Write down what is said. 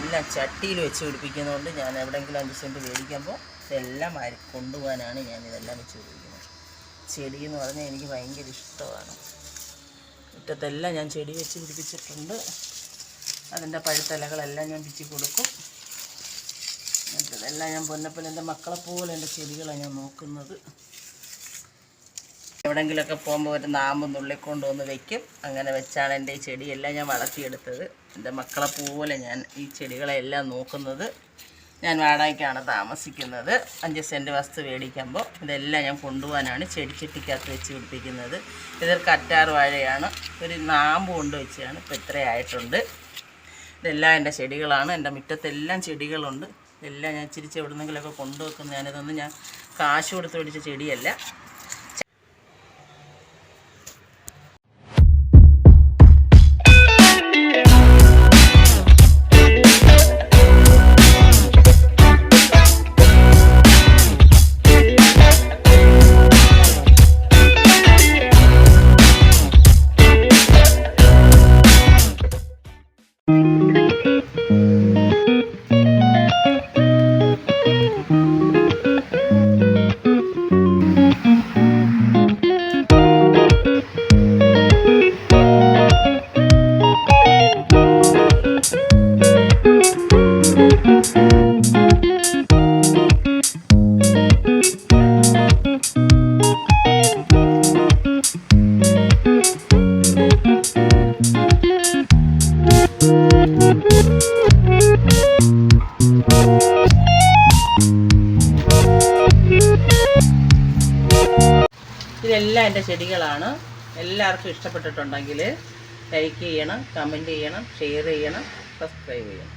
ഇതെല്ലാം ചട്ടിയിൽ വെച്ച് പിടിപ്പിക്കുന്നതുകൊണ്ട് ഞാൻ എവിടെയെങ്കിലും 5 സെൻറ്റ് മേടിക്കുമ്പോൾ ഇതെല്ലാം കൊണ്ടുപോകാനാണ് ഞാനിതെല്ലാം വെച്ച് പിടിപ്പിക്കുന്നത്. ചെടി എന്ന് പറഞ്ഞാൽ എനിക്ക് ഭയങ്കര ഇഷ്ടമാണ്. മുറ്റത്തെല്ലാം ഞാൻ ചെടി വെച്ച് പിടിപ്പിച്ചിട്ടുണ്ട്. അതിൻ്റെ പഴുത്തലകളെല്ലാം ഞാൻ പിച്ചി കൊടുക്കും. മറ്റതെല്ലാം ഞാൻ പൊന്നപ്പൻ എൻ്റെ മക്കളെ പോലെ എൻ്റെ ചെടികളാണ് ഞാൻ നോക്കുന്നത്. എവിടെയെങ്കിലുമൊക്കെ പോകുമ്പോൾ ഒരു നാമ്പ് നുള്ളിക്കൊണ്ട് വന്ന് വയ്ക്കും. അങ്ങനെ വെച്ചാണ് എൻ്റെ ഈ ചെടിയെല്ലാം ഞാൻ വളർത്തിയെടുത്തത്. എൻ്റെ മക്കളെ പോലെ ഞാൻ ഈ ചെടികളെല്ലാം നോക്കുന്നത്. ഞാൻ വാടകയ്ക്കാണ് താമസിക്കുന്നത്. 5 സെൻറ്റ് വസ്തു മേടിക്കുമ്പോൾ ഇതെല്ലാം ഞാൻ കൊണ്ടുപോകാനാണ് ചെടിച്ചട്ടിക്കകത്ത് വെച്ച് പിടിപ്പിക്കുന്നത്. ഇതൊരു കറ്റാർ വാഴയാണ്. ഒരു നാമ്പ് കൊണ്ട് വെച്ചാണ്. ഇപ്പോൾ ഇത്രയായിട്ടുണ്ട്. ഇതെല്ലാം എൻ്റെ ചെടികളാണ്. എൻ്റെ മുറ്റത്തെല്ലാം ചെടികളുണ്ട്. ഇതെല്ലാം ഞാൻ ഇച്ചിരി എവിടുന്നെങ്കിലൊക്കെ കൊണ്ടുവെക്കുന്നത്. ഞാനിതൊന്നും ഞാൻ കാശ് കൊടുത്ത് മേടിച്ച ചെടിയല്ല. ഇതെല്ലാം എൻ്റെ ചെടികളാണ്. എല്ലാവർക്കും ഇഷ്ടപ്പെട്ടിട്ടുണ്ടെങ്കിൽ ലൈക്ക് ചെയ്യണം, കമൻറ്റ് ചെയ്യണം, ഷെയർ ചെയ്യണം, സബ്സ്ക്രൈബ് ചെയ്യണം.